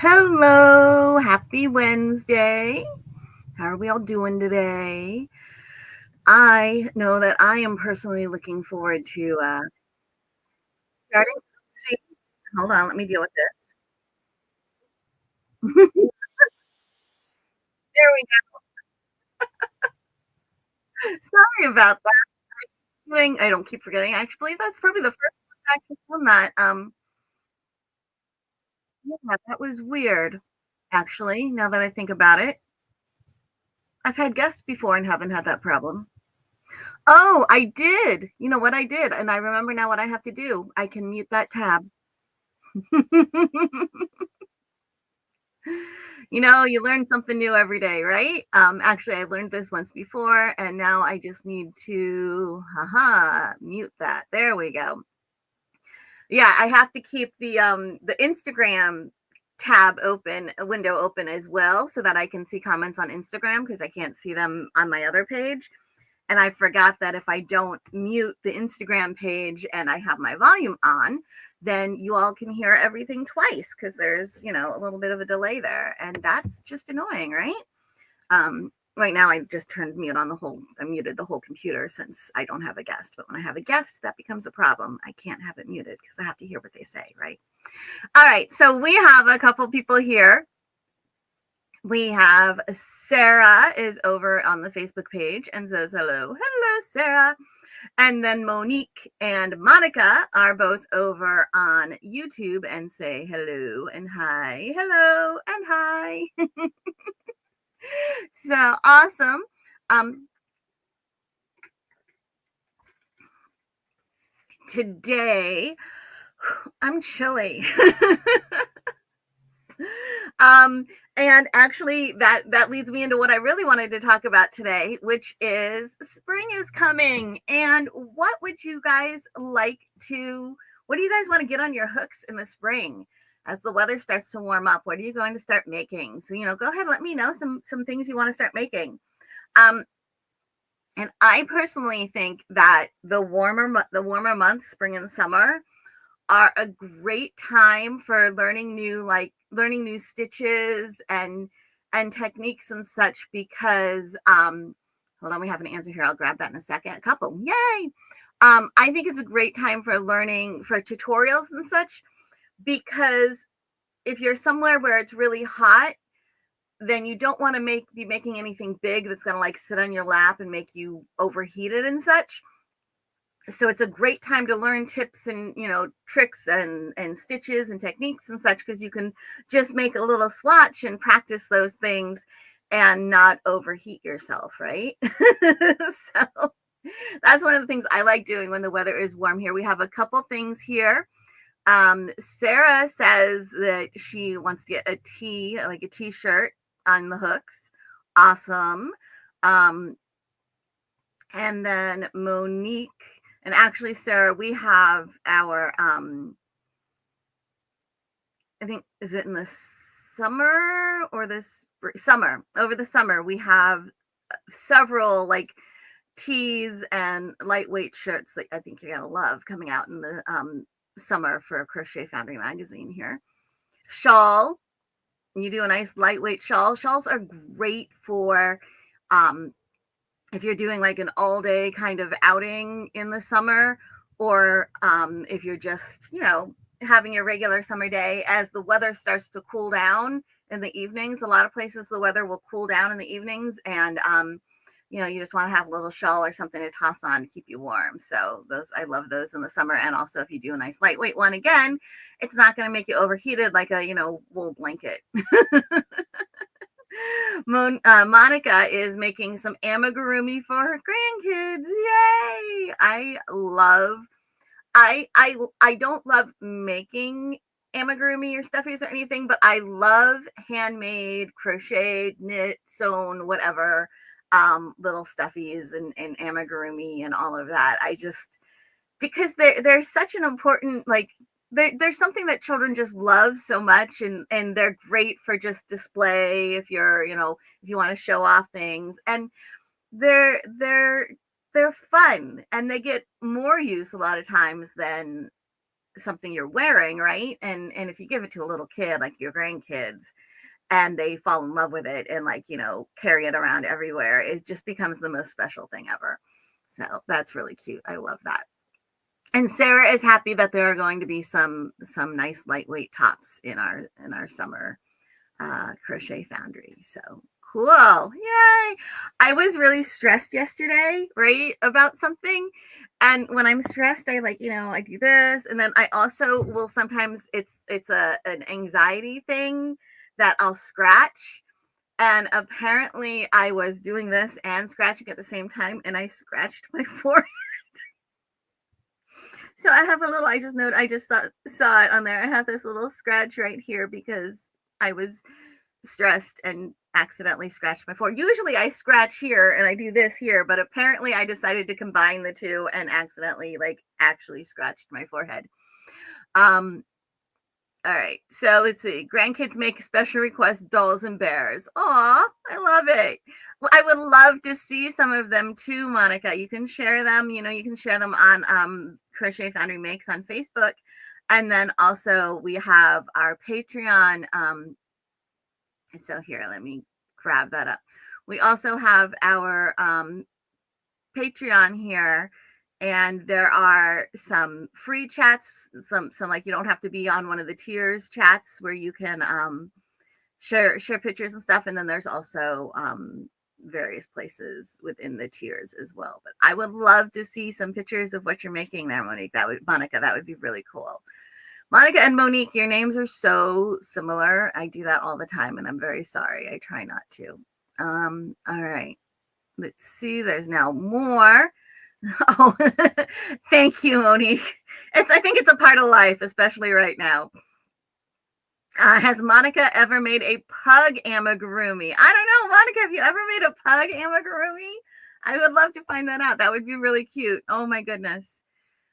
Hello, happy Wednesday. How are we all doing today? I know that I am personally looking forward to starting. See, hold on, let me deal with this. There we go. Sorry about that. I don't keep forgetting. I actually believe that's probably the first time I actually done that. Yeah, that was weird. Actually, now that I think about it, I've had guests before and haven't had that problem. Oh, I did. You know what I did, and I remember now what I have to do. I can mute that tab. You learn something new every day, right? Actually, I learned this once before, and now I just need to, haha, mute that. There we go. Yeah, I have to keep the Instagram tab open, a window open as well, so that I can see comments on Instagram because I can't see them on my other page. And I forgot that if I don't mute the Instagram page and I have my volume on, then you all can hear everything twice because there's, a little bit of a delay there. And that's just annoying, right? Right now, I just turned mute on I muted the whole computer since I don't have a guest. But when I have a guest, that becomes a problem. I can't have it muted because I have to hear what they say, right? All right. So we have a couple people here. We have Sarah is over on the Facebook page and says hello. Hello, Sarah. And then Monique and Monica are both over on YouTube and say hello and hi. Hello and hi. So awesome. Um, Today I'm chilly. um, and actually that leads me into what I really wanted to talk about today, which is spring is coming. And what do you guys want to get on your hooks in the spring? As the weather starts to warm up, what are you going to start making? So, go ahead, let me know some things you want to start making. Um, and I personally think that the warmer months, spring and summer, are a great time for learning new stitches and techniques and such because hold on, we have an answer here. I'll grab that in a second. A couple. Yay. I think it's a great time for learning for tutorials and such because if you're somewhere where it's really hot, then you don't want to be making anything big that's going to like sit on your lap and make you overheated and such. So it's a great time to learn tips and tricks and stitches and techniques and such because you can just make a little swatch and practice those things and not overheat yourself, right? So that's one of the things I like doing when the weather is warm here. We have a couple things here. Sarah says that she wants to get a tee, like a t-shirt on the hooks. Awesome. And then Monique, and actually, Sarah, we have our, I think, is it in the summer or this summer? Over the summer, we have several like tees and lightweight shirts that I think you're going to love coming out in the summer for Crochet Foundry magazine here. Shawl, you do a nice lightweight shawl. Shawls are great for if you're doing like an all day kind of outing in the summer, or if you're just, having your regular summer day. As the weather starts to cool down in the evenings, a lot of places the weather will cool down in the evenings, and you just want to have a little shawl or something to toss on to keep you warm. So I love those in the summer. And also if you do a nice lightweight one, again, it's not going to make you overheated like a, wool blanket. Monica is making some amigurumi for her grandkids. Yay! I don't love making amigurumi or stuffies or anything, but I love handmade, crocheted, knit, sewn, whatever, little stuffies and amigurumi and all of that. Because they're such an important, like, there's something that children just love so much, and they're great for just display if if you want to show off things, and they're they're they're fun, and they get more use a lot of times than something you're wearing, right? And if you give it to a little kid, like your grandkids, and they fall in love with it and, like, carry it around everywhere, it just becomes the most special thing ever. So that's really cute. I love that. And Sarah is happy that there are going to be some nice lightweight tops in our summer crochet foundry. So cool. Yay. I was really stressed yesterday, right, about something. And when I'm stressed, I I do this. And then I also will sometimes, it's an anxiety thing that I'll scratch. And apparently I was doing this and scratching at the same time, and I scratched my forehead. So I have a little, I just saw it on there. I have this little scratch right here because I was stressed and accidentally scratched my forehead. Usually I scratch here and I do this here, but apparently I decided to combine the two and accidentally actually scratched my forehead. All right, so let's see. Grandkids make special requests, dolls and bears. Aw, I love it. Well, I would love to see some of them too, Monica. You can share them. You can share them on Crochet Foundry Makes on Facebook. And then also we have our Patreon. So here, let me grab that up. We also have our Patreon here. And there are some free chats, some like you don't have to be on one of the tiers chats where you can share pictures and stuff. And then there's also various places within the tiers as well. But I would love to see some pictures of what you're making there, Monica. That would be really cool. Monica and Monique, your names are so similar. I do that all the time, and I'm very sorry. I try not to. All right. Let's see. There's now more. Oh, thank you, Monique. I think it's a part of life, especially right now. Has Monica ever made a pug amigurumi? I don't know, Monica, have you ever made a pug amigurumi? I would love to find that out. That would be really cute. Oh my goodness.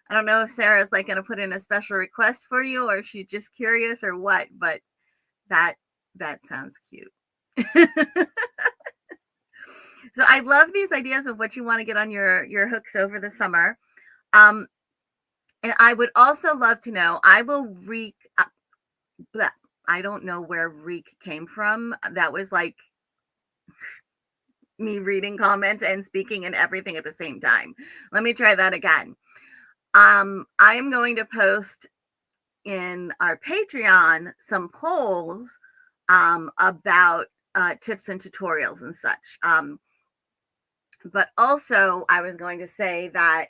I don't know if Sarah's going to put in a special request for you, or if she's just curious or what, but that sounds cute. So I love these ideas of what you want to get on your hooks over the summer. And I would also love to know, I don't know where reek came from. That was like me reading comments and speaking and everything at the same time. Let me try that again. I am going to post in our Patreon some polls about tips and tutorials and such. But also, I was going to say that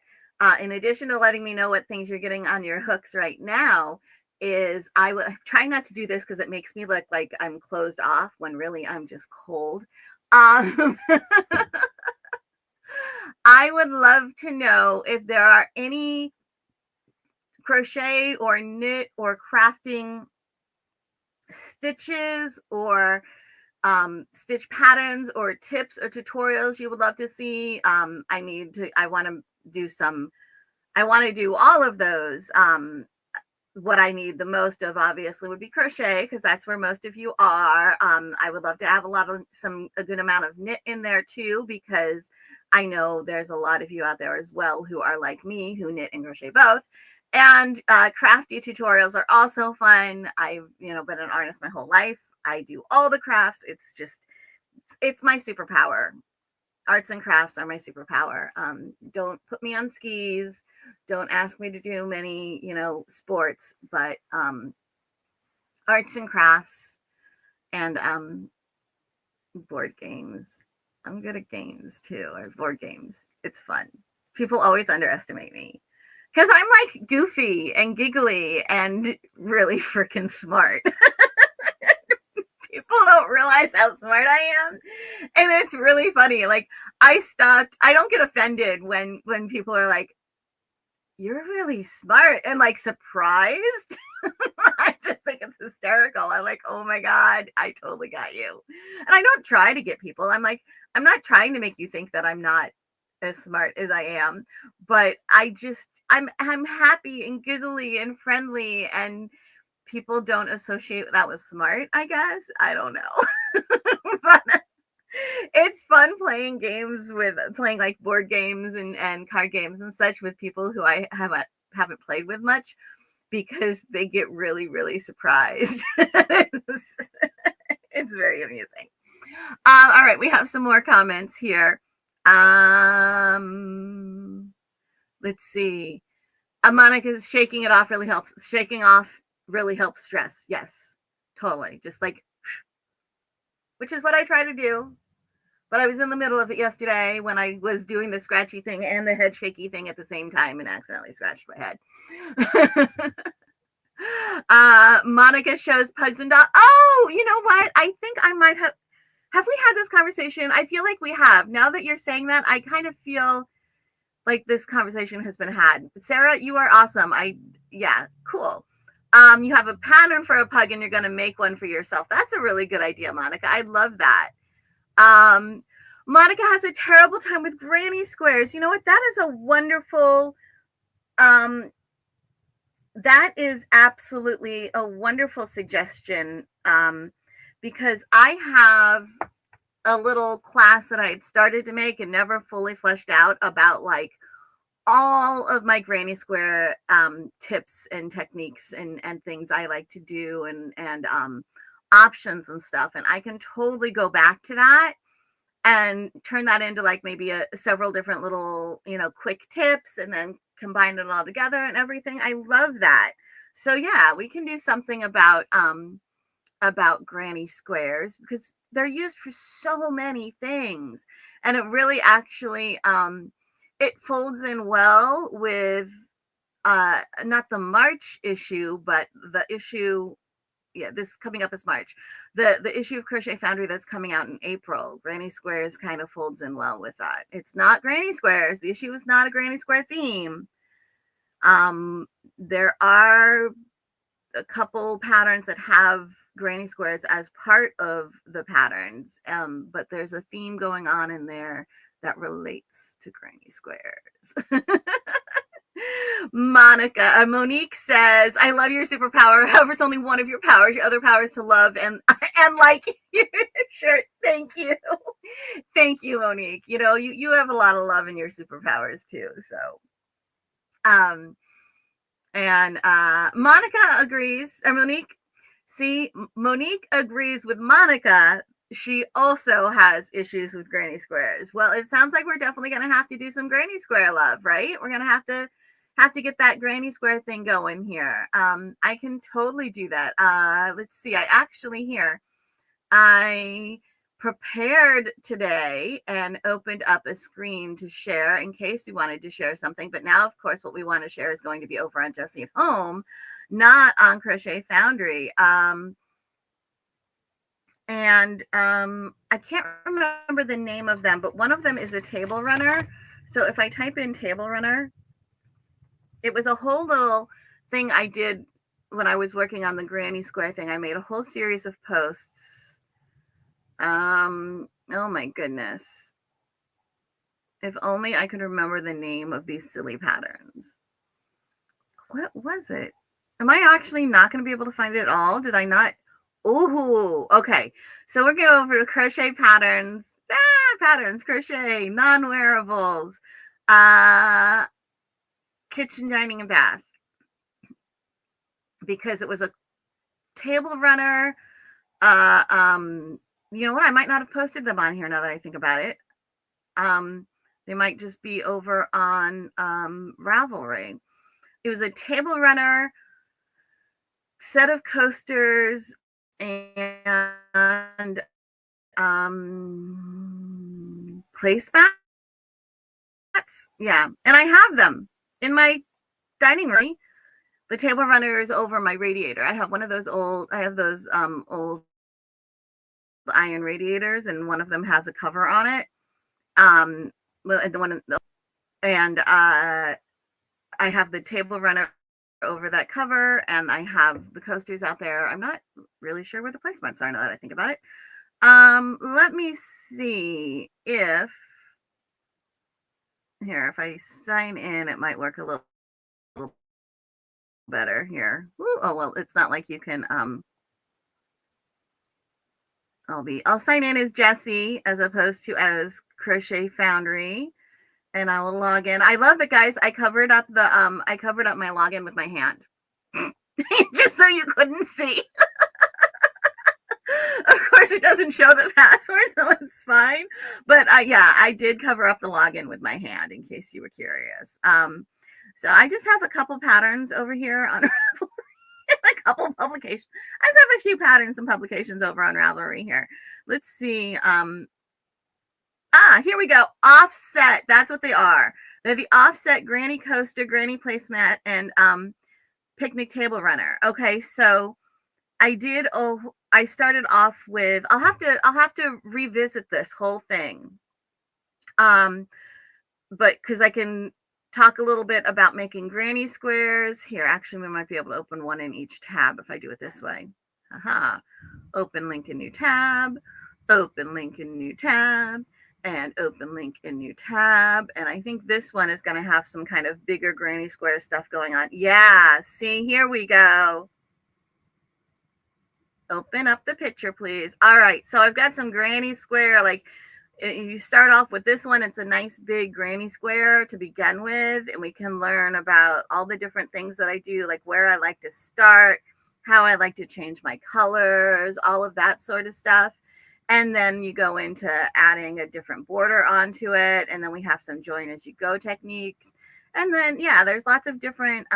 in addition to letting me know what things you're getting on your hooks right now, is I would try not to do this because it makes me look like I'm closed off when really I'm just cold. I would love to know if there are any crochet or knit or crafting stitches or stitch patterns or tips or tutorials you would love to see. I want to do all of those. What I need the most of obviously would be crochet, because that's where most of you are. I would love to have a good amount of knit in there too, because I know there's a lot of you out there as well who are like me, who knit and crochet both. And crafty tutorials are also fun. I've been an artist my whole life. I do all the crafts. It's my superpower. Arts and crafts are my superpower. Don't put me on skis. Don't ask me to do many, sports, but arts and crafts and board games. I'm good at games too, or board games. It's fun. People always underestimate me because I'm like goofy and giggly and really freaking smart. People don't realize how smart I am. And it's really funny. Like I don't get offended when people are like, you're really smart and like surprised. I just think it's hysterical. I'm like, oh my God, I totally got you. And I don't try to get people. I'm like, I'm not trying to make you think that I'm not as smart as I am, but I'm happy and giggly and friendly, and people don't associate that with smart, I guess. I don't know. But it's fun playing like board games and card games and such with people who I haven't played with much. because they get really, really surprised. It's very amusing. All right, we have some more comments here. Let's see. Monica's shaking it off really helps. Shaking off really helps stress. Yes, totally. Just like, which is what I try to do. But I was in the middle of it yesterday when I was doing the scratchy thing and the head shaky thing at the same time and accidentally scratched my head. Monica shows pugs and dogs. Oh, you know what? I think I might have we had this conversation? I feel like we have. Now that you're saying that, I kind of feel like this conversation has been had. Sarah, you are awesome. Yeah, cool. You have a pattern for a pug and you're going to make one for yourself. That's a really good idea, Monica. I love that. Monica has a terrible time with granny squares. You know what? That is a wonderful, that is absolutely a wonderful suggestion. Because I have a little class that I had started to make and never fully fleshed out about like all of my granny square tips and techniques and things I like to do and options and stuff. And I can totally go back to that and turn that into like maybe several different little, quick tips and then combine it all together and everything. I love that. So yeah, we can do something about granny squares because they're used for so many things, and it really actually it folds in well with not the March issue, but the issue, this coming up is March, the issue of Crochet Foundry that's coming out in April. Granny squares kind of folds in well with that. It's not granny squares. The issue is not a granny square theme. There are a couple patterns that have granny squares as part of the patterns, but there's a theme going on in there that relates to granny squares. Monique says, I love your superpower. However, it's only one of your powers. Your other power is to love and like your shirt. Thank you. Thank you, Monique. You have a lot of love in your superpowers too. So, and Monica agrees, or Monique. See, Monique agrees with Monica. She also has issues with granny squares. Well, it sounds like we're definitely going to have to do some granny square love, right? We're going to have to get that granny square thing going here. I can totally do that. Let's see. I prepared today and opened up a screen to share in case we wanted to share something. But now, of course, what we want to share is going to be over on Jessie at Home, not on Crochet Foundry. I can't remember the name of them, but one of them is a table runner. So if I type in table runner, it was a whole little thing I did when I was working on the granny square thing. I made a whole series of posts. Oh my goodness. If only I could remember the name of these silly patterns. What was it? Am I actually not going to be able to find it all? Did I not? Ooh, okay. So we're going over to crochet patterns. Patterns, crochet, non-wearables, kitchen, dining, and bath. Because it was a table runner. You know what? I might not have posted them on here now that I think about it. They might just be over on Ravelry. It was a table runner, set of coasters, and placemats. Yeah, and I have them in my dining room. The table runner is over my radiator. I have one of those old. I have those old iron radiators, and one of them has a cover on it. I have the table runner over that cover, and I have the coasters out there. I'm not really sure where the placemats are now that I think about it. Let me see if I sign in, it might work a little better here. Ooh, oh, well, it's not like you can, I'll sign in as Jessie as opposed to as Crochet Foundry, and I will log in. I love that, guys. I covered up my login with my hand. just so you couldn't see. Of course, it doesn't show the password, so it's fine. But yeah, I did cover up the login with my hand in case you were curious. So I just have a couple patterns over here on Ravelry, a couple publications. I just have a few patterns and publications over on Ravelry here. Let's see. Here we go. Offset. That's what they are. They're the offset granny coaster, granny placemat, and picnic table runner. Okay, so I started off with, I'll have to revisit this whole thing. But because I can talk a little bit about making granny squares. Here, actually, we might be able to open one in each tab if I do it this way. Aha. Open link in new tab, open link in new tab, and open link in new tab. And I think this one is going to have some kind of bigger granny square stuff going on. Yeah, see, here we go. Open up the picture, please. All right, so I've got some granny square. Like, you start off with this one. It's a nice big granny square to begin with, and we can learn about all the different things that I do, like where I like to start, how I like to change my colors, all of that sort of stuff. And then you go into adding a different border onto it, and then we have some join as you go techniques. And then, yeah, there's lots of different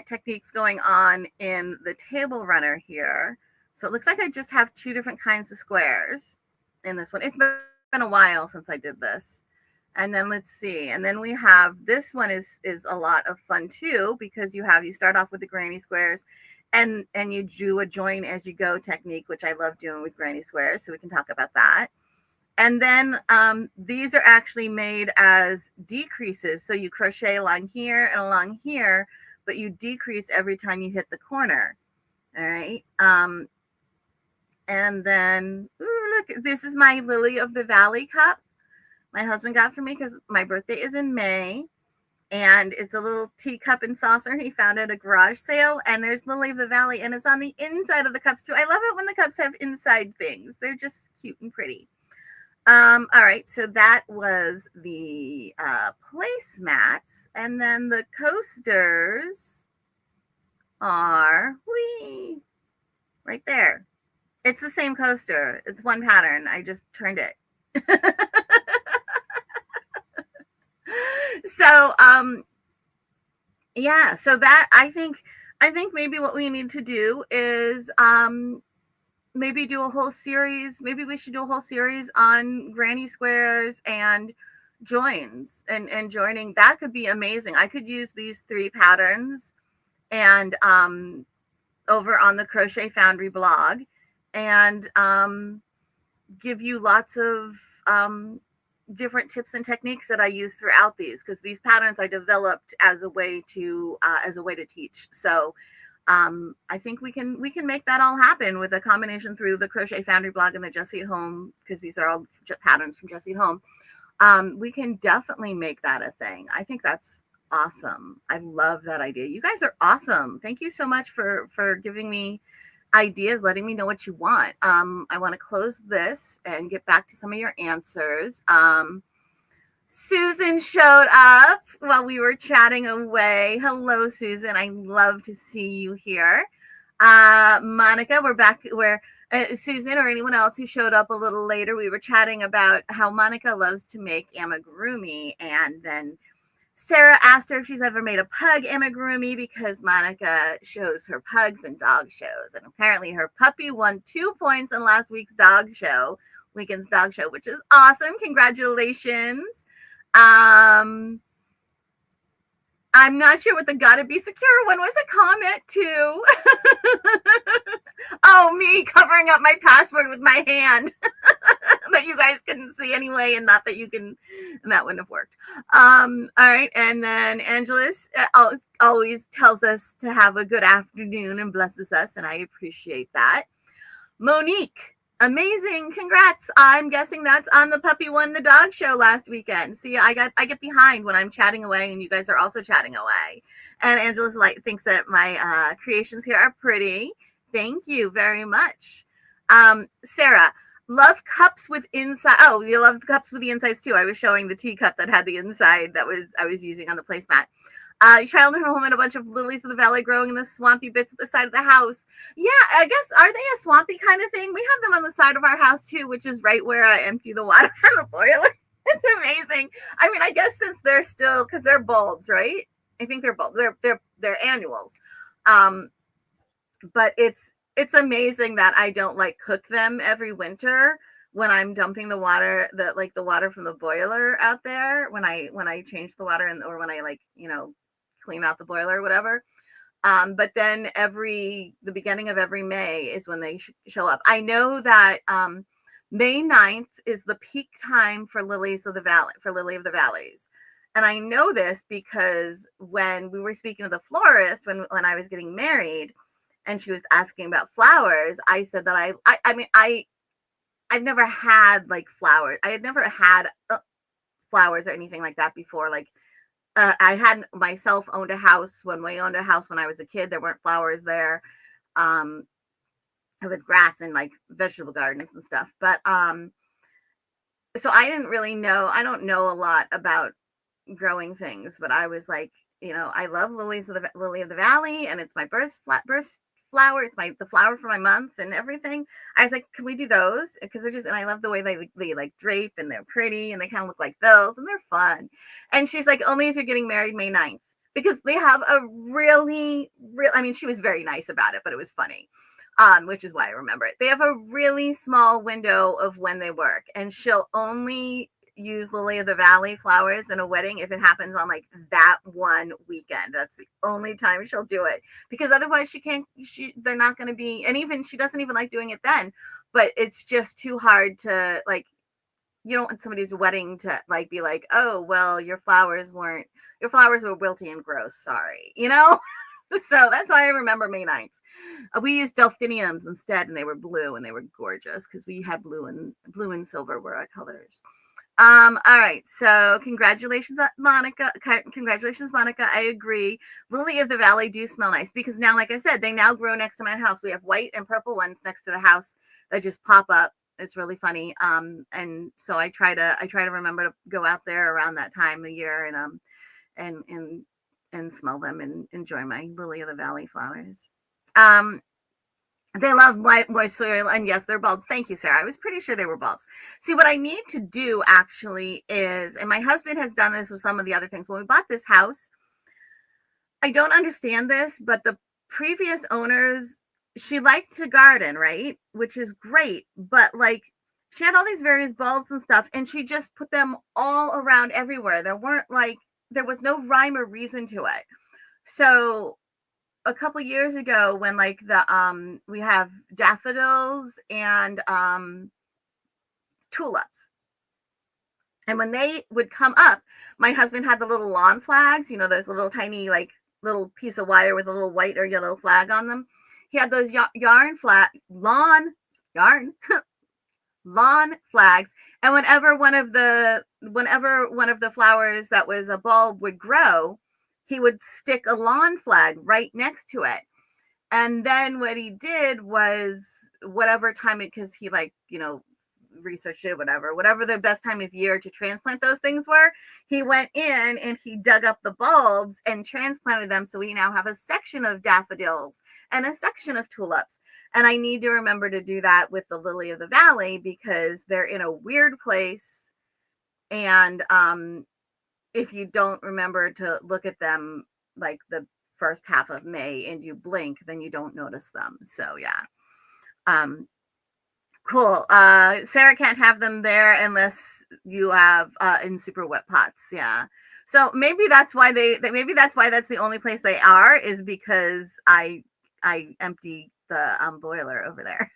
techniques going on in the table runner here. So it looks like I just have two different kinds of squares in this one. It's been a while since I did this. And then let's see. And then we have, this one is a lot of fun too, because you start off with the granny squares and you do a join as you go technique, which I love doing with granny squares. So we can talk about that. And then these are actually made as decreases. So you crochet along here and along here, but you decrease every time you hit the corner. All right. And then, ooh, look, this is my Lily of the Valley cup my husband got for me because my birthday is in May. And it's a little teacup and saucer he found at a garage sale. And there's Lily of the Valley, and it's on the inside of the cups too. I love it when the cups have inside things. They're just cute and pretty. All right, so that was the placemats. And then the coasters are right there. It's the same coaster. It's one pattern. I just turned it. So, yeah, so that I think maybe what we need to do is maybe do a whole series. Maybe we should do a whole series on granny squares and joins and joining. That could be amazing. I could use these 3 patterns and over on the Crochet Foundry blog and give you lots of different tips and techniques that I use throughout these, because these patterns I developed as a way to teach. So I think we can make that all happen with a combination through the Crochet Foundry blog and the Jessie at Home, because these are all patterns from Jessie at Home. We can definitely make that a thing. I think that's awesome. I love that idea. You guys are awesome. Thank you so much for giving me ideas, letting me know what you want. I want to close this and get back to some of your answers. Susan showed up while we were chatting away. Hello, Susan. I love to see you here. Monica, we're back where Susan or anyone else who showed up a little later, we were chatting about how Monica loves to make amigurumi, and then Sarah asked her if she's ever made a pug amigurumi, because Monica shows her pugs and dog shows. And apparently her puppy won 2 points in last week's weekend's dog show, which is awesome. Congratulations. I'm not sure what the gotta be secure one was a comment too. Oh, me covering up my password with my hand that you guys couldn't see anyway, and not that you can, and that wouldn't have worked. All right, and then Angelus always tells us to have a good afternoon and blesses us, and I appreciate that. Monique, amazing, congrats. I'm guessing that's on the Puppy Won the Dog show last weekend. See, I get behind when I'm chatting away and you guys are also chatting away. And Angelus thinks that my creations here are pretty. Thank you very much. Sarah, love cups with inside. Oh, you love cups with the insides too. I was showing the teacup that had the inside that I was using on the placemat. Childhood home and a bunch of lilies of the valley growing in the swampy bits at the side of the house. Yeah, I guess, are they a swampy kind of thing? We have them on the side of our house too, which is right where I empty the water from the boiler. It's amazing. I mean, I guess since they're still, because they're bulbs, right? I think they're bulbs. They're annuals. Um, but it's amazing that I don't like cook them every winter when I'm dumping the water, the water from the boiler out there, when I change the water, or when I, like, clean out the boiler or whatever. But then the beginning of every May is when they show up. I know that May 9th is the peak time for lilies of the valley, for lily of the valleys. And I know this because when we were speaking to the florist, when I was getting married, and she was asking about flowers, I said that I've never had, like, flowers. I had never had flowers or anything like that before. Like, I hadn't myself owned a house. When we owned a house when I was a kid, there weren't flowers there. It was grass and, like, vegetable gardens and stuff. But so I didn't really know. I don't know a lot about growing things, but I was like, I love lily of the valley, and it's my birth flower. It's the flower for my month and everything. I was like, can we do those? Because and I love the way they like drape, and they're pretty, and they kind of look like those, and they're fun. And she's like, only if you're getting married May 9th, because they have a really, I mean, she was very nice about it, but it was funny. Which is why I remember it. They have a really small window of when they work, and she'll only use lily of the valley flowers in a wedding if it happens on, like, that one weekend. That's the only time she'll do it, because otherwise they're not going to be, and even she doesn't even like doing it then. But it's just too hard to, like, you don't want somebody's wedding to, like, be like, oh, well, your flowers were wilty and gross, sorry. So that's why I remember May 9th. We used delphiniums instead, and they were blue, and they were gorgeous because we had blue and silver were our colors. All right. So congratulations, Monica. Congratulations, Monica. I agree. Lily of the Valley do smell nice, because now, like I said, they now grow next to my house. We have white and purple ones next to the house that just pop up. It's really funny. And so I try to remember to go out there around that time of year and smell them and enjoy my Lily of the Valley flowers. They love moist soil, and yes, they're bulbs. Thank you, Sarah. I was pretty sure they were bulbs. See, what I need to do actually is, and my husband has done this with some of the other things. When we bought this house, I don't understand this, but the previous owners, she liked to garden, right? Which is great, but, like, she had all these various bulbs and stuff, and she just put them all around everywhere. There was no rhyme or reason to it. So a couple years ago, when, like, we have daffodils and tulips, and when they would come up, my husband had the little lawn flags, those little tiny, like, little piece of wire with a little white or yellow flag on them. He had those lawn flags, and whenever one of the flowers that was a bulb would grow, he would stick a lawn flag right next to it. And then what he did was, whatever time because he, like, researched it, whatever the best time of year to transplant those things were, he went in and he dug up the bulbs and transplanted them. So we now have a section of daffodils and a section of tulips. And I need to remember to do that with the lily of the valley, because they're in a weird place. And if you don't remember to look at them, like, the first half of May, and you blink, then you don't notice them. So yeah. Cool. Sarah can't have them there unless you have in super wet pots. Yeah. So maybe that's why that's the only place they are, is because I empty the boiler over there.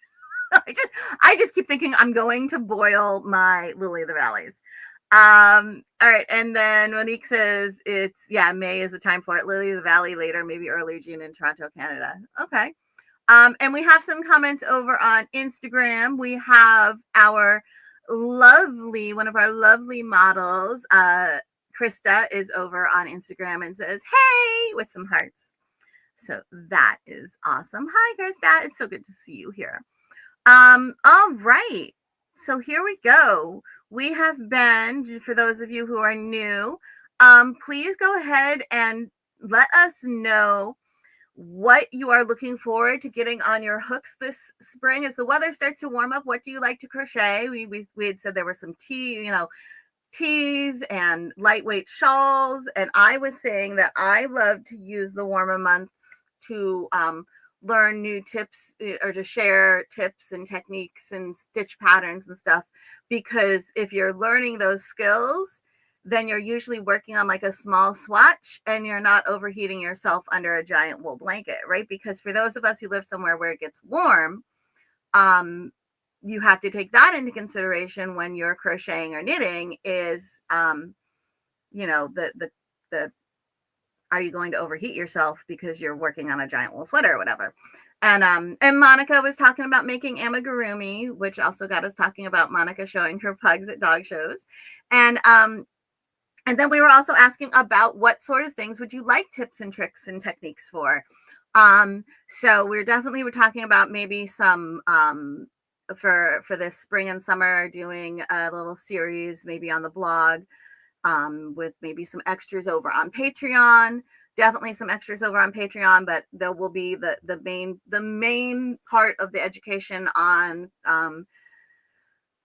I just keep thinking I'm going to boil my Lily of the Valleys. All right. And then Monique says May is the time for it. Lily of the Valley later, maybe early June in Toronto, Canada. Okay. And we have some comments over on Instagram. We have one of our lovely models, Krista, is over on Instagram and says, hey, with some hearts. So that is awesome. Hi, Krista. It's so good to see you here. All right. So here we go. We have been, for those of you who are new, please go ahead and let us know what you are looking forward to getting on your hooks this spring. As the weather starts to warm up, what do you like to crochet? We had said there were some tees and lightweight shawls, and I was saying that I love to use the warmer months to learn new tips, or to share tips and techniques and stitch patterns and stuff, because if you're learning those skills, then you're usually working on like a small swatch and you're not overheating yourself under a giant wool blanket, right? Because for those of us who live somewhere where it gets warm, you have to take that into consideration when you're crocheting or knitting, is the are you going to overheat yourself because you're working on a giant wool sweater or whatever. And Monica was talking about making amigurumi, which also got us talking about Monica showing her pugs at dog shows. And then we were also asking about what sort of things would you like tips and tricks and techniques for. So we're talking about maybe some for this spring and summer, doing a little series maybe on the blog, with maybe some extras over on Patreon. Definitely some extras over on Patreon, but there will be the main part of the education on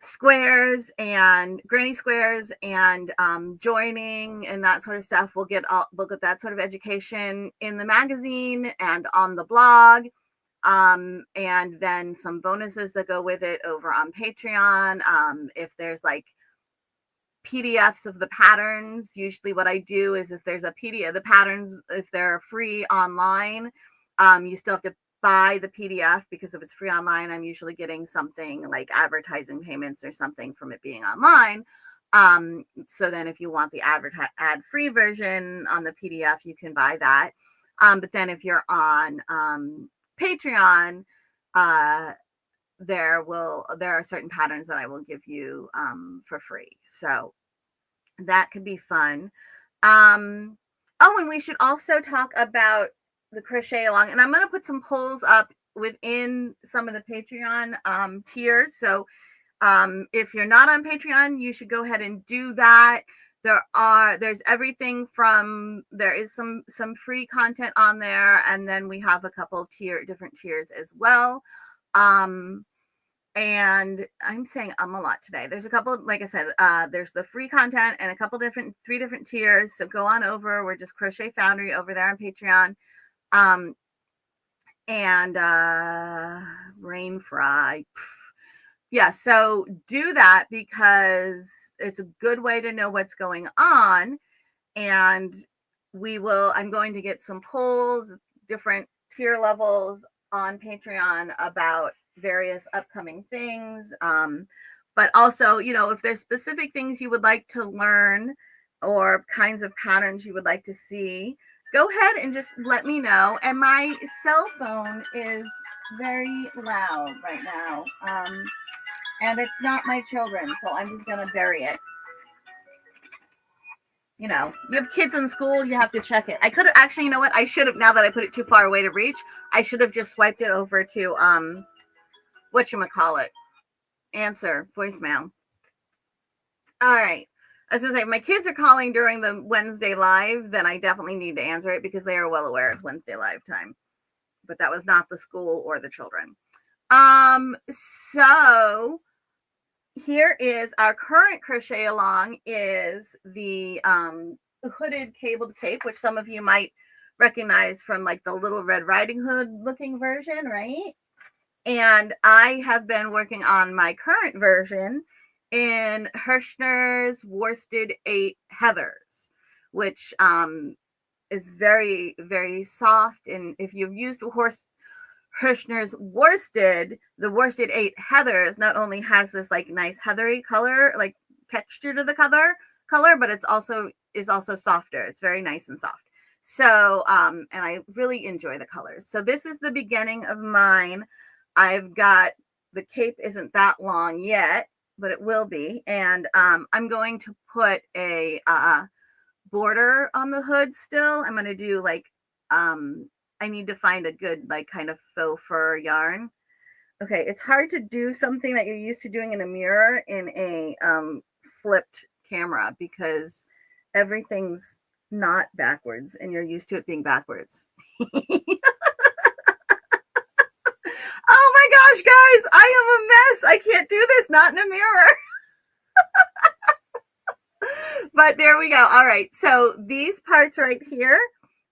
squares and granny squares and joining and that sort of stuff. We'll get that sort of education in the magazine and on the blog, and then some bonuses that go with it over on Patreon. If there's like PDFs of the patterns, usually what I do is, if there's a PDF, the patterns, if they're free online, you still have to buy the PDF, because if it's free online, I'm usually getting something like advertising payments or something from it being online. So then if you want the ad-free version on the PDF, you can buy that. But then if you're on Patreon, there are certain patterns that I will give you for free. So that could be fun. And we should also talk about the crochet along, and I'm going to put some polls up within some of the Patreon tiers. So if you're not on Patreon, you should go ahead and do that. There's everything from, there is some free content on there, and then we have a couple different tiers as well. And I'm saying a lot today. There's a couple, like I said, there's the free content and three different tiers. So go on over. We're just Crochet Foundry over there on Patreon. And Rain Fry. Yeah, so do that, because it's a good way to know what's going on. And I'm going to get some polls, different tier levels on Patreon about various upcoming things. But also, if there's specific things you would like to learn or kinds of patterns you would like to see, go ahead and just let me know. And my cell phone is very loud right now. And it's not my children, so I'm just going to bury it. You have kids in school, you have to check it. I could have actually, you know what? I should have, now that I put it too far away to reach, I should have just swiped it over to, whatchamacallit, answer, voicemail. All right. I was going to say, if my kids are calling during the Wednesday live, then I definitely need to answer it, because they are well aware it's Wednesday live time. But that was not the school or the children. So here is our current crochet along, is the hooded cabled cape, which some of you might recognize from like the Little Red Riding Hood looking version, right? And I have been working on my current version in Hirschner's Worsted 8 Heathers, which is very, very soft. And if you've used Hirschner's Worsted, the Worsted 8 Heathers not only has this like nice heathery color, like texture to the color, but is also softer. It's very nice and soft. So, and I really enjoy the colors. So this is the beginning of mine. I've got, the cape isn't that long yet, but it will be. And I'm going to put a border on the hood still. I'm going to do like, I need to find a good like kind of faux fur yarn. Okay, it's hard to do something that you're used to doing in a mirror in a flipped camera, because everything's not backwards, and you're used to it being backwards. Oh my gosh, guys, I am a mess. I can't do this, not in a mirror. But there we go. All right. So these parts right here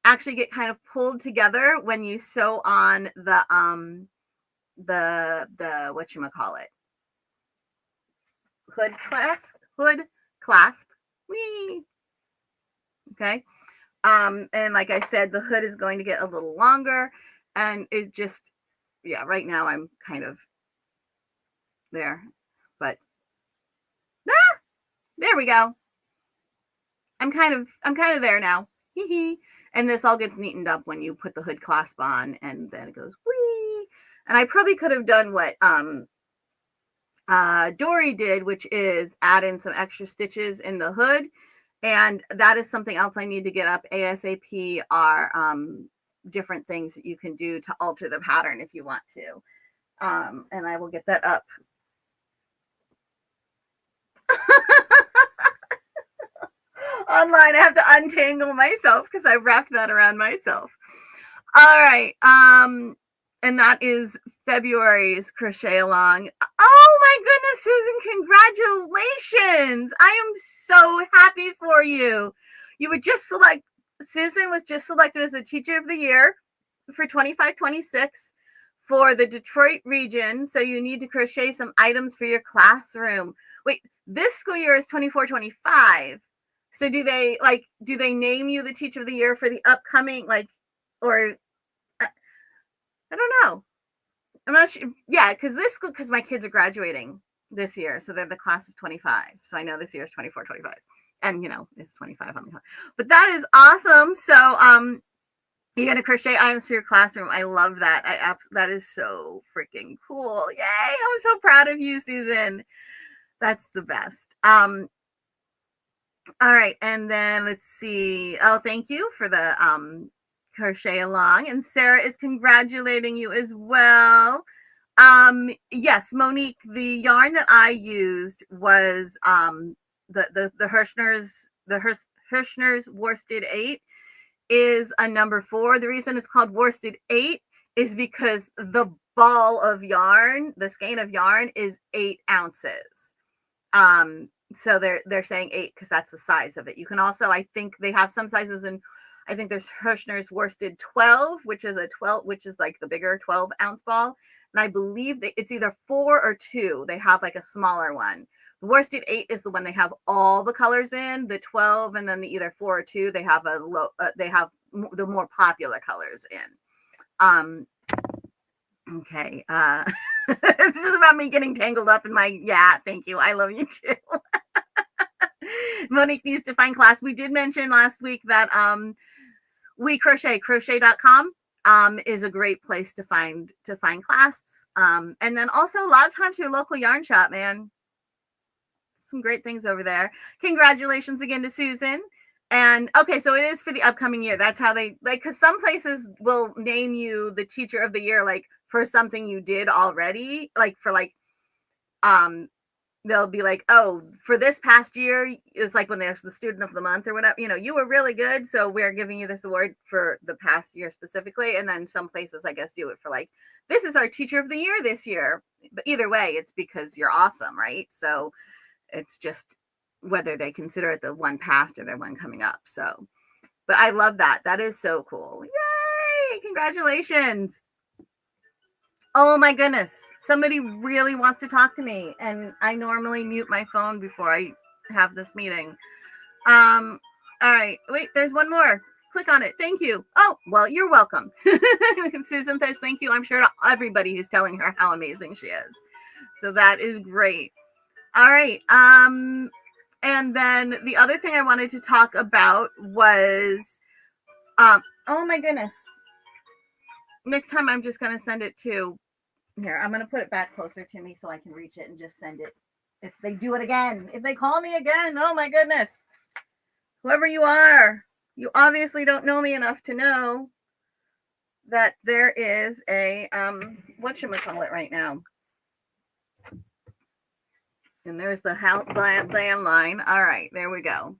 actually get kind of pulled together when you sew on the whatchamacallit, hood clasp. Me. Okay. And like I said, the hood is going to get a little longer, and it just, yeah, right now I'm kind of there, but there we go. I'm kind of there now. And this all gets neatened up when you put the hood clasp on, and then it goes whee. And I probably could have done what Dory did, which is add in some extra stitches in the hood. And that is something else I need to get up ASAP, are different things that you can do to alter the pattern if you want to. And I will get that up. Online, I have to untangle myself because I wrapped that around myself. All right. And that is February's crochet along. Oh my goodness, Susan, congratulations. I am so happy for you. You were just Susan was just selected as the Teacher of the Year for 25-26 for the Detroit region. So you need to crochet some items for your classroom. Wait, this school year is 24-25. So do they name you the Teacher of the Year for the upcoming, or I don't know. I'm not sure. Yeah, because my kids are graduating this year, so they're the class of 25. So I know this year is 24-25, and it's 25 on the clock. But that is awesome. So you're gonna crochet items for your classroom. I love that. That is so freaking cool. Yay! I'm so proud of you, Susan. That's the best. All right, and then let's see. Oh, thank you for the crochet along, and Sarah is congratulating you as well. Yes, Monique, the yarn that I used was the Hirschner's Worsted 8 is a number 4. The reason it's called Worsted 8 is because the ball of yarn, the skein of yarn, is 8 ounces. So they're saying 8 because that's the size of it. You can also, I think they have some sizes, and I think there's Hirschner's Worsted 12, which is like the bigger 12-ounce ball. And I believe that it's either 4 or 2. They have like a smaller one. The Worsted 8 is the one they have all the colors in. The 12, and then the either 4 or 2, they have they have the more popular colors in. Okay. This is about me getting tangled up in my, thank you. I love you too. Monique needs to find class. We did mention last week that we crochet.com is a great place to find clasps. And then also a lot of times your local yarn shop, man. Some great things over there. Congratulations again to Susan. And okay, so it is for the upcoming year. That's how they because some places will name you the Teacher of the Year, for something you did already, they'll be like, oh, for this past year, it's like when there's the Student of the Month or whatever, you were really good, so we're giving you this award for the past year specifically. And then some places, I guess, do it for this is our Teacher of the Year this year. But either way, it's because you're awesome, right? So it's just whether they consider it the one past or the one coming up. So, but I love that. That is so cool. Yay! Congratulations. Oh my goodness. Somebody really wants to talk to me, and I normally mute my phone before I have this meeting. All right. Wait, there's one more. Click on it. Thank you. Oh, well, you're welcome. Susan says thank you. I'm sure to everybody who's telling her how amazing she is. So that is great. All right. And then the other thing I wanted to talk about was, oh my goodness. Next time I'm just going to send it to, here, I'm going to put it back closer to me so I can reach it and just send it. If they do it again, if they call me again, oh my goodness. Whoever you are, you obviously don't know me enough to know that there is a, whatchamacallit right now. And there's the landline. All right, there we go.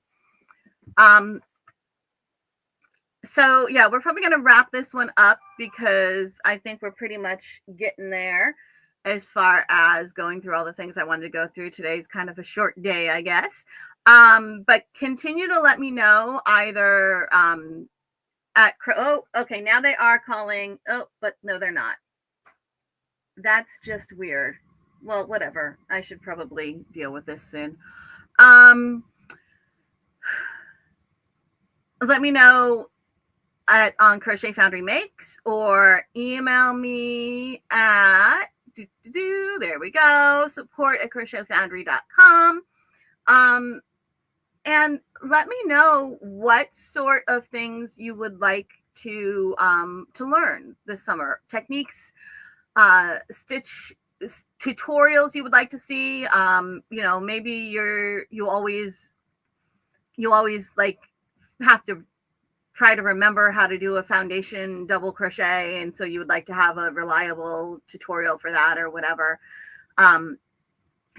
So yeah, we're probably going to wrap this one up because I think we're pretty much getting there as far as going through all the things I wanted to go through. Today's kind of a short day, I guess. But continue to let me know either oh, okay, now they are calling. Oh, but no, they're not. That's just weird. Well, whatever. I should probably deal with this soon. Um, let me know on Crochet Foundry Makes, or email me at there we go, support@crochetfoundry.com. And let me know what sort of things you would like to learn this summer. Techniques, stitch tutorials you would like to see. Maybe you always like have to try to remember how to do a foundation double crochet, and so you would like to have a reliable tutorial for that or whatever. I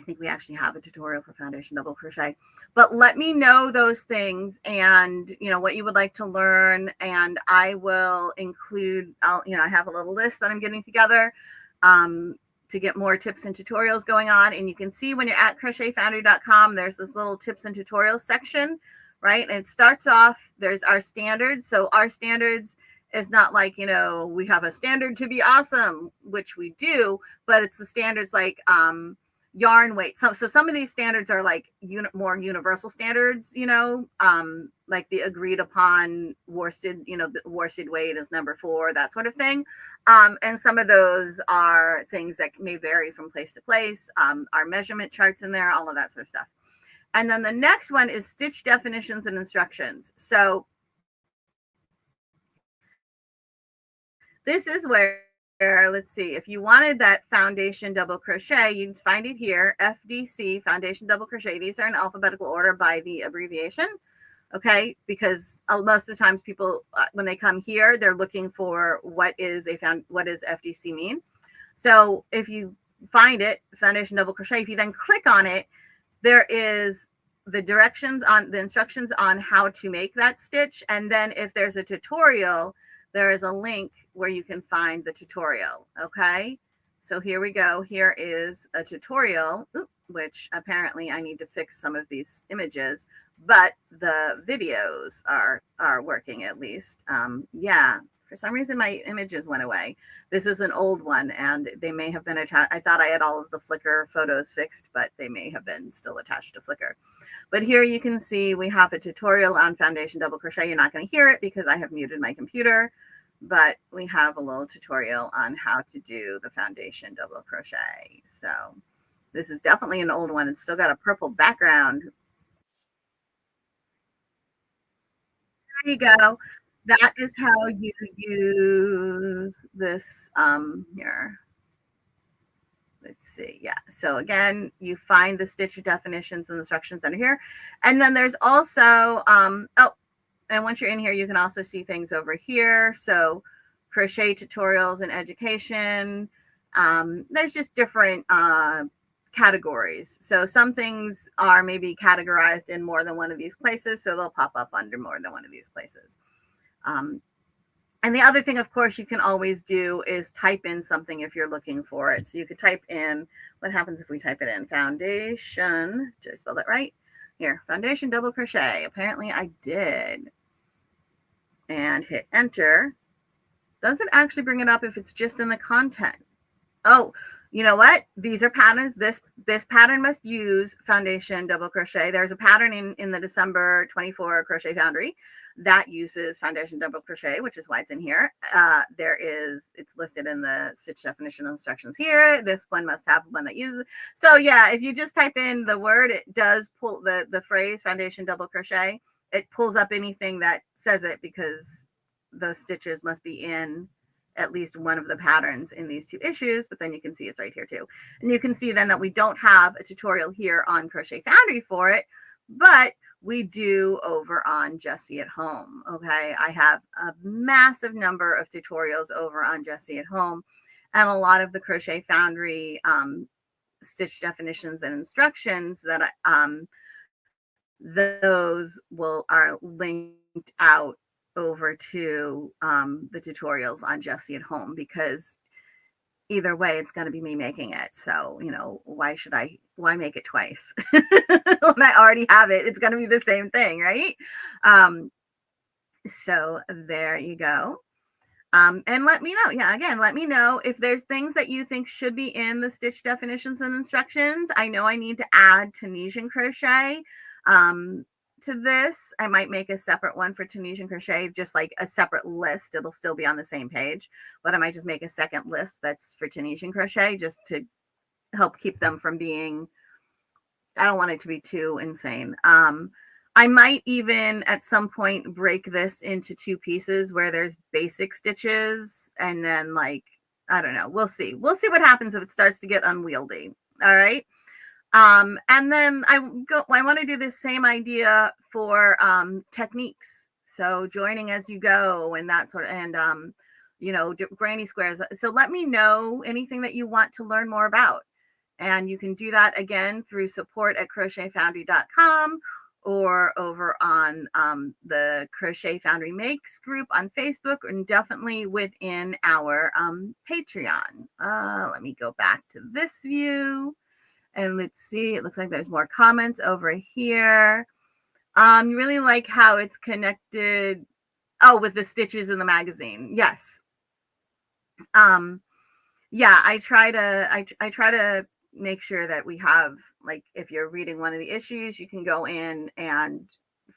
think we actually have a tutorial for foundation double crochet, but let me know those things and what you would like to learn, and I will include, I have a little list that I'm getting together to get more tips and tutorials going on. And you can see when you're at crochetfoundry.com, there's this little tips and tutorials section, right? And it starts off, there's our standards. So our standards is not like, we have a standard to be awesome, which we do, but it's the standards like yarn weight. So some of these standards are like more universal standards, like the agreed upon worsted, the worsted weight is number 4, that sort of thing. And some of those are things that may vary from place to place. Our measurement charts in there, all of that sort of stuff. And then the next one is stitch definitions and instructions. So this is where, let's see, if you wanted that foundation double crochet, you'd find it here, FDC, foundation double crochet. These are in alphabetical order by the abbreviation, okay? Because most of the times people, when they come here, they're looking for what does FDC mean? So if you find it, foundation double crochet, if you then click on it, there is the instructions on how to make that stitch. And then if there's a tutorial, there is a link where you can find the tutorial. Okay. So here we go. Here is a tutorial, which apparently I need to fix some of these images, but the videos are working at least. Yeah. For some reason, my images went away. This is an old one, and they may have been attached. I thought I had all of the Flickr photos fixed, but they may have been still attached to Flickr. But here you can see we have a tutorial on foundation double crochet. You're not going to hear it because I have muted my computer, but we have a little tutorial on how to do the foundation double crochet. So this is definitely an old one. It's still got a purple background. There you go. That is how you use this here. Let's see. Yeah. So again, you find the stitch definitions and instructions under here. And then there's also, and once you're in here, you can also see things over here. So crochet tutorials and education. There's just different categories. So some things are maybe categorized in more than one of these places. So they'll pop up under more than one of these places. And the other thing, of course, you can always do is type in something if you're looking for it. So you could type in, what happens if we type it in? Foundation, did I spell that right? Here, foundation double crochet. Apparently I did. And hit enter. Does it actually bring it up if it's just in the content? Oh, you know what? These are patterns. This pattern must use foundation double crochet. There's a pattern in the December 24 Crochet Foundry that uses foundation double crochet, which is why it's in here. It's listed in the stitch definition instructions here. This one must have one that uses. So yeah, if you just type in the word, it does pull the phrase foundation double crochet. It pulls up anything that says it because those stitches must be in at least one of the patterns in these 2 issues, but then you can see it's right here too. And you can see then that we don't have a tutorial here on Crochet Foundry for it, but we do over on Jessie at Home. Okay, I have a massive number of tutorials over on Jessie at Home, and a lot of the Crochet Foundry stitch definitions and instructions that those are linked out over to the tutorials on Jessie at Home, because either way, it's going to be me making it. So, why make it twice? When I already have it, it's going to be the same thing, right? So there you go. And let me know. Yeah, again, let me know if there's things that you think should be in the stitch definitions and instructions. I know I need to add Tunisian crochet to this. I might make a separate one for Tunisian crochet, just like a separate list. It'll still be on the same page, but I might just make a second list that's for Tunisian crochet, just to help keep them from being, I don't want it to be too insane. I might even at some point break this into two pieces where there's basic stitches, and then, like, I don't know. We'll see. We'll see what happens if it starts to get unwieldy. All right. And then I want to do this same idea for techniques. So joining as you go and that sort of, and granny squares. So let me know anything that you want to learn more about. And you can do that again through support@crochetfoundry.com, or over on the Crochet Foundry Makes group on Facebook, and definitely within our Patreon. Let me go back to this view, and let's see. It looks like there's more comments over here. You really like how it's connected. Oh, with the stitches in the magazine. Yes. Yeah, I try to make sure that we have, like, if you're reading one of the issues, you can go in and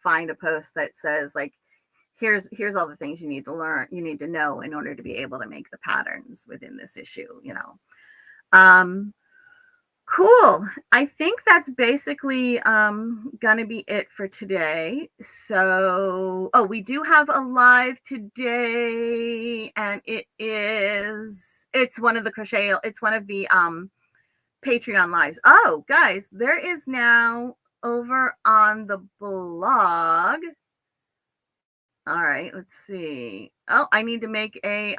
find a post that says, like, here's all the things you need to learn, you need to know in order to be able to make the patterns within this issue, Cool. I think that's basically gonna be it for today. So, we do have a live today, and it's one of the Patreon lives. Oh, guys, there is now over on the blog. All right, let's see. Oh, I need to make a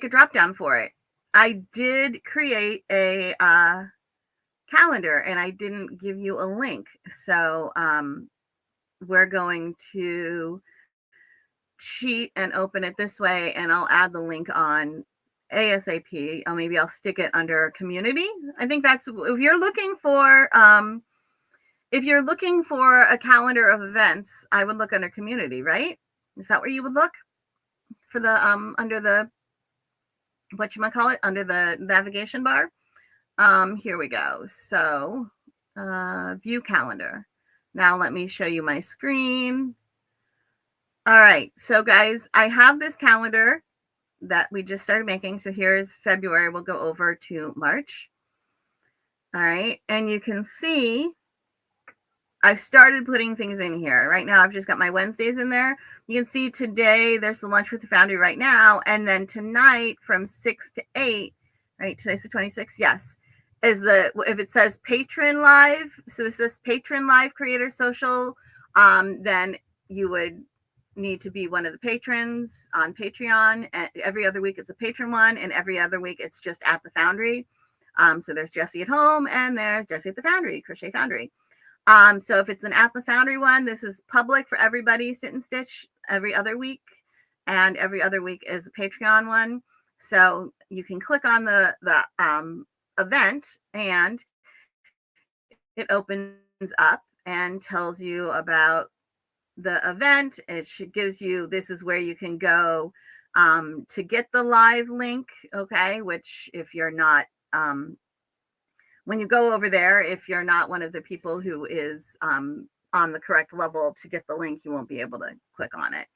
drop down for it. I did create a calendar, and I didn't give you a link. So we're going to cheat and open it this way, and I'll add the link on ASAP. Maybe I'll stick it under community. I think that's, if you're looking for a calendar of events, I would look under community, right? Is that where you would look for the under the whatchamacallit, under the navigation bar? Here we go. So view calendar. Now let me show you my screen. All right, so guys, I have this calendar that we just started making. So here's February. We'll go over to March. All right, and you can see I've started putting things in here. Right now, I've just got my Wednesdays in there. You can see today there's the lunch with the Foundry right now, and then tonight from 6 to 8, right? Today's the 26th. Yes, if it says patron live, so this is patron live creator social, then you would need to be one of the patrons on Patreon. And every other week it's a patron one, and every other week it's just at the Foundry. So there's Jessie at Home, and there's Jessie at the Foundry, Crochet Foundry. So if it's an at the Foundry one, this is public for everybody, sit and stitch every other week, and every other week is a Patreon one. So you can click on the event, and it opens up and tells you about the event. It gives you, this is where you can go to get the live link. Okay, which if you're not when you go over there, if you're not one of the people who is on the correct level to get the link, you won't be able to click on it.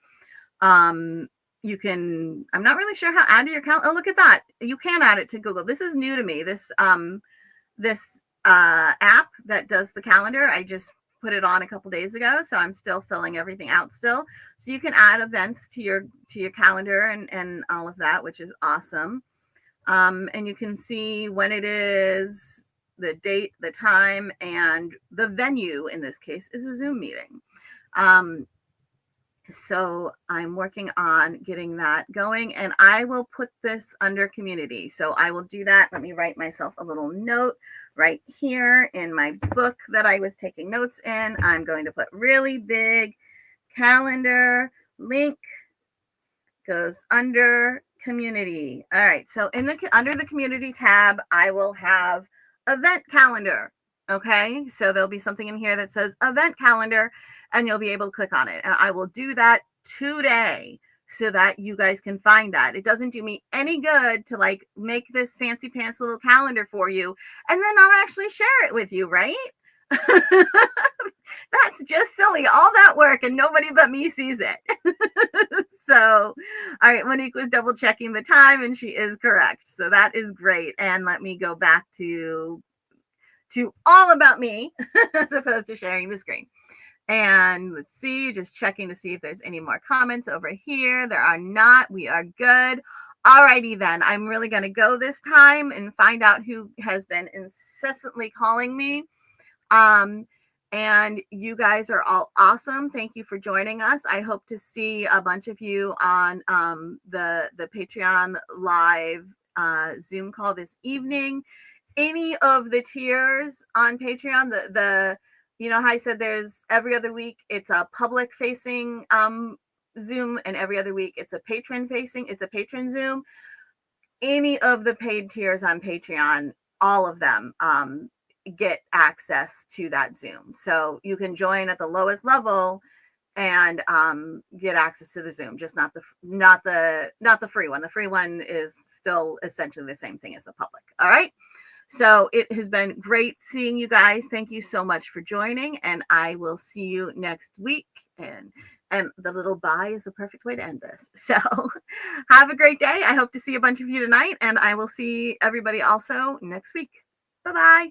You can, I'm not really sure how to add to your account. Oh, look at that. You can add it to Google. This is new to me. This app that does the calendar, I just put it on a couple days ago, so I'm still filling everything out still. So you can add events to your calendar and all of that, which is awesome. And you can see when it is, the date, the time, and the venue. In this case is a Zoom meeting. So I'm working on getting that going, and I will put this under community. So I will do that. Let me write myself a little note right here in my book that I was taking notes in. I'm going to put really big calendar link goes under community. All right. So under the community tab, I will have event calendar. Okay. So there'll be something in here that says event calendar, and you'll be able to click on it. And I will do that today so that you guys can find that. It doesn't do me any good to like make this fancy pants little calendar for you and then not actually share it with you, right? That's just silly. All that work and nobody but me sees it. So, all right, Monique was double checking the time and she is correct. So that is great. And let me go back to all about me as opposed to sharing the screen. And let's see, just checking to see if there's any more comments over here. There are not. We are good. Alrighty then. I'm really going to go this time and find out who has been incessantly calling me. And you guys are all awesome. Thank you for joining us. I hope to see a bunch of you on the Patreon live Zoom call this evening. Any of the tiers on Patreon, the you know how I said there's every other week it's a public facing Zoom, and every other week it's a patron Zoom. Any of the paid tiers on Patreon, all of them get access to that Zoom. So you can join at the lowest level and get access to the Zoom, just not the free one. The free one is still essentially the same thing as the public. All right. So it has been great seeing you guys. Thank you so much for joining, and I will see you next week. And the little bye is a perfect way to end this. So have a great day. I hope to see a bunch of you tonight, and I will see everybody also next week. Bye-bye.